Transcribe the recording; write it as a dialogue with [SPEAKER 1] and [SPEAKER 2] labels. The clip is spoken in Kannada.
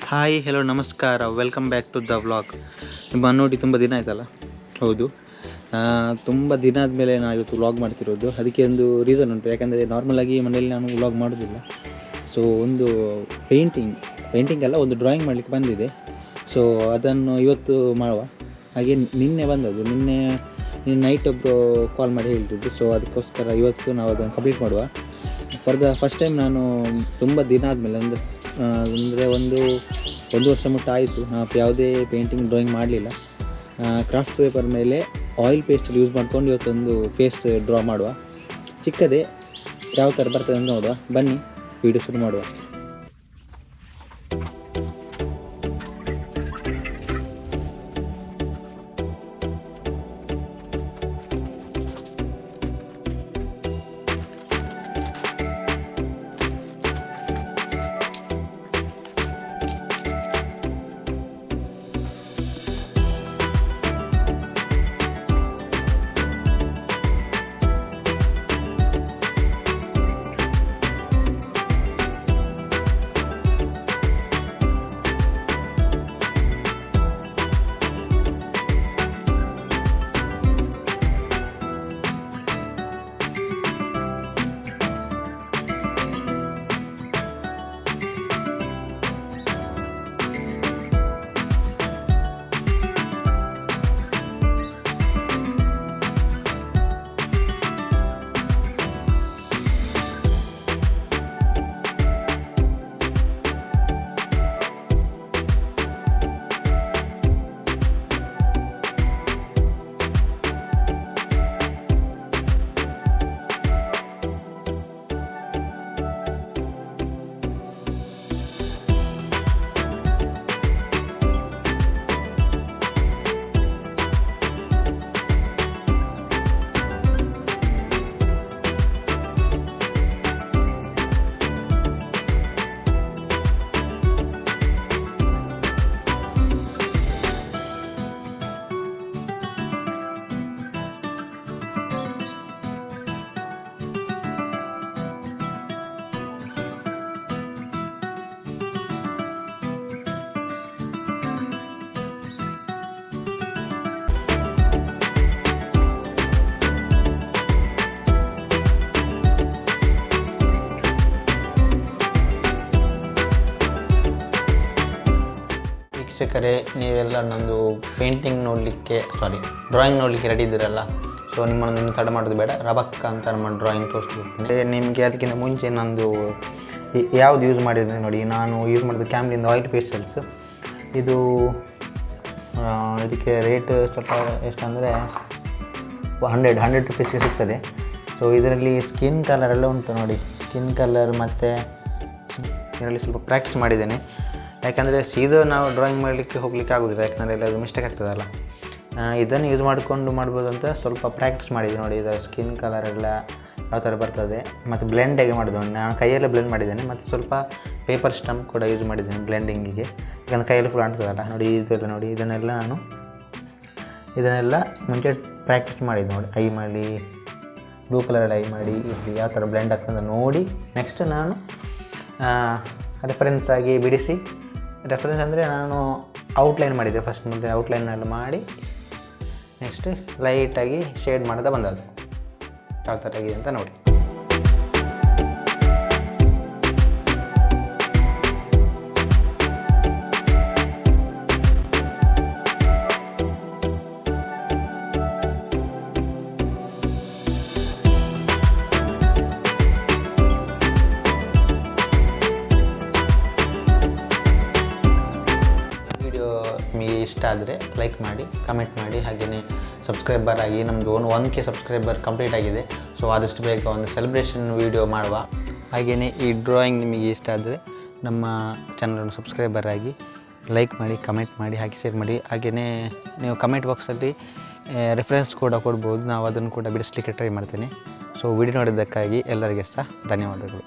[SPEAKER 1] ಹಾಯ್ ಹೆಲೋ ನಮಸ್ಕಾರ, welcome back to the vlog. ನಿಮ್ಮ ನೋಡಿ ತುಂಬ ದಿನ ಆಯ್ತಲ್ಲ. ಹೌದು, ತುಂಬ ದಿನ ಆದಮೇಲೆ ನಾನು ಇವತ್ತು ವ್ಲಾಗ್ ಮಾಡ್ತಿರೋದು. ಅದಕ್ಕೆ ಒಂದು ರೀಸನ್ ಉಂಟು. ಯಾಕಂದರೆ ನಾರ್ಮಲಾಗಿ ಮನೇಲಿ ನಾನು ವ್ಲಾಗ್ ಮಾಡೋದಿಲ್ಲ. ಸೊ ಒಂದು ಪೇಂಟಿಂಗ್ ಅಲ್ಲ, ಒಂದು ಡ್ರಾಯಿಂಗ್ ಮಾಡಲಿಕ್ಕೆ ಬಂದಿದೆ. ಸೊ ಅದನ್ನು ಇವತ್ತು ಮಾಡುವ. ಹಾಗೆ ನಿನ್ನೆ ಬಂದದ್ದು, ನಿನ್ನೆ ನೈಟ್ ಒಬ್ಬರು ಕಾಲ್ ಮಾಡಿ ಹೇಳ್ತಿದ್ದು. ಸೊ ಅದಕ್ಕೋಸ್ಕರ ಇವತ್ತು ನಾವು ಅದನ್ನು ಕಂಪ್ಲೀಟ್ ಮಾಡುವ. ಫಾರ್ ದ ಫಸ್ಟ್ ಟೈಮ್ ನಾನು ತುಂಬ ದಿನ ಆದಮೇಲೆ ಅಂದರೆ ಒಂದು ವರ್ಷ ಮುಟ್ಟ ಆಯಿತು ನಾವು ಯಾವುದೇ ಪೇಂಟಿಂಗ್ ಡ್ರಾಯಿಂಗ್ ಮಾಡಲಿಲ್ಲ. ಕ್ರಾಫ್ಟ್ ಪೇಪರ್ ಮೇಲೆ ಆಯಿಲ್ ಪೇಸ್ಟ್ ಯೂಸ್ ಮಾಡ್ಕೊಂಡು ಇವತ್ತೊಂದು ಫೇಸ್ ಡ್ರಾ ಮಾಡುವ. ಚಿಕ್ಕದೇ, ಯಾವ ಥರ ಬರ್ತದೆ ಅಂತ ನೋಡುವ. ಬನ್ನಿ ವಿಡಿಯೋ ಶುರು ಮಾಡುವ. ವೀಕ್ಷಕರೇ, ನೀವೆಲ್ಲ ನಂದು ಡ್ರಾಯಿಂಗ್ ನೋಡಲಿಕ್ಕೆ ರೆಡಿ ಇದ್ದೀರಲ್ಲ. ಸೊ ನಿಮ್ಮನ್ನು ಇನ್ನೂ ತಡ ಮಾಡೋದು ಬೇಡ, ರಬಕ್ಕ ಅಂತ ನಮ್ಮ ಡ್ರಾಯಿಂಗ್ ತೋರಿಸ್ಲಿಕ್ಕೆ ನಿಮಗೆ. ಅದಕ್ಕಿಂತ ಮುಂಚೆ ನಂದು ಯಾವುದು ಯೂಸ್ ಮಾಡಿದ್ರೆ ನೋಡಿ. ನಾನು ಯೂಸ್ ಮಾಡಿದ ಕ್ಯಾಮ್ಲಿಂದ ಆಯಿಲ್ ಪೇಸ್ಟಲ್ಸ್. ಇದು ಇದಕ್ಕೆ ರೇಟ್ ಸ್ವಲ್ಪ ಎಷ್ಟಂದರೆ 100 ರುಪೀಸ್ಗೆ ಸಿಗ್ತದೆ. ಸೊ ಇದರಲ್ಲಿ ಸ್ಕಿನ್ ಕಲರ್ ಎಲ್ಲ ಉಂಟು ನೋಡಿ. ಸ್ಕಿನ್ ಕಲರ್ ಮತ್ತು ಇದರಲ್ಲಿ ಸ್ವಲ್ಪ ಪ್ರಾಕ್ಟೀಸ್ ಮಾಡಿದ್ದೇನೆ. ಯಾಕಂದರೆ ಸೀದಾ ನಾವು ಡ್ರಾಯಿಂಗ್ ಮಾಡಲಿಕ್ಕೆ ಹೋಗಲಿಕ್ಕೆ ಆಗೋದಿಲ್ಲ, ಯಾಕಂದರೆ ಎಲ್ಲದು ಮಿಸ್ಟೇಕ್ ಆಗ್ತದಲ್ಲ. ಇದನ್ನು ಯೂಸ್ ಮಾಡಿಕೊಂಡು ಮಾಡ್ಬೋದು ಅಂತ ಸ್ವಲ್ಪ ಪ್ರಾಕ್ಟೀಸ್ ಮಾಡಿದೆ ನೋಡಿ. ಇದರ ಸ್ಕಿನ್ ಕಲರ್ ಎಲ್ಲ ಯಾವ ಥರ ಬರ್ತದೆ ಮತ್ತು ಬ್ಲೆಂಡ್ ಹೇಗೆ ಮಾಡೋದು ನಾನು ಕೈಯಲ್ಲೇ ಬ್ಲೆಂಡ್ ಮಾಡಿದ್ದೇನೆ. ಮತ್ತು ಸ್ವಲ್ಪ ಪೇಪರ್ ಸ್ಟಂಪ್ ಕೂಡ ಯೂಸ್ ಮಾಡಿದ್ದೇನೆ ಬ್ಲೆಂಡಿಂಗಿಗೆ, ಯಾಕಂದರೆ ಕೈಯಲ್ಲಿ ಫುಲ್ ಅಂಟ್ತದಲ್ಲ ನೋಡಿ. ಇದೆಲ್ಲ ನೋಡಿ, ಇದನ್ನೆಲ್ಲ ಮುಂಚೆ ಪ್ರಾಕ್ಟೀಸ್ ಮಾಡಿದ್ದು ನೋಡಿ. ಐ ಮಾಡಿ, ಬ್ಲೂ ಕಲರಲ್ಲಿ ಐ ಮಾಡಿ, ಇಲ್ಲಿ ಯಾವ ಥರ ಬ್ಲೆಂಡ್ ಆಗ್ತದೆ ಅಂತ ನೋಡಿ. ನೆಕ್ಸ್ಟ್ ನಾನು ರೆಫರೆನ್ಸ್ ಆಗಿ ಬಿಡಿಸಿ, ರೆಫರೆನ್ಸ್ ಅಂದರೆ ನಾನು ಔಟ್ಲೈನ್ ಮಾಡಿದ್ದೆ ಫಸ್ಟ್. ಮುಂದೆ ಔಟ್ಲೈನೆಲ್ಲ ಮಾಡಿ ನೆಕ್ಸ್ಟ್ ಲೈಟಾಗಿ ಶೇಡ್ ಮಾಡ್ತಾ ಬಂದದ್ದು ಯಾವ ಥರ ಆಗಿದೆ ಅಂತ ನೋಡಿ. ನಿಮಗೆ ಇಷ್ಟ ಆದರೆ ಲೈಕ್ ಮಾಡಿ, ಕಮೆಂಟ್ ಮಾಡಿ, ಹಾಗೆಯೇ ಸಬ್ಸ್ಕ್ರೈಬರ್ ಆಗಿ. ನಮ್ಮದು 1K ಸಬ್ಸ್ಕ್ರೈಬರ್ ಕಂಪ್ಲೀಟ್ ಆಗಿದೆ. ಸೊ ಆದಷ್ಟು ಬೇಗ ಒಂದು ಸೆಲೆಬ್ರೇಷನ್ ವೀಡಿಯೋ ಮಾಡುವ. ಹಾಗೆಯೇ ಈ ಡ್ರಾಯಿಂಗ್ ನಿಮಗೆ ಇಷ್ಟ ಆದರೆ ನಮ್ಮ ಚಾನಲನ್ನು ಸಬ್ಸ್ಕ್ರೈಬರ್ ಆಗಿ, ಲೈಕ್ ಮಾಡಿ, ಕಮೆಂಟ್ ಮಾಡಿ, ಹಾಗೆ ಶೇರ್ ಮಾಡಿ. ಹಾಗೆಯೇ ನೀವು ಕಮೆಂಟ್ ಬಾಕ್ಸಲ್ಲಿ ರೆಫರೆನ್ಸ್ ಕೂಡ ಕೊಡ್ಬೋದು, ನಾವು ಅದನ್ನು ಕೂಡ ಬಿಡಿಸಲಿಕ್ಕೆ ಟ್ರೈ ಮಾಡ್ತೇನೆ. ಸೊ ವಿಡಿಯೋ ನೋಡಿದ್ದಕ್ಕಾಗಿ ಎಲ್ಲರಿಗೆ ಸಹ ಧನ್ಯವಾದಗಳು.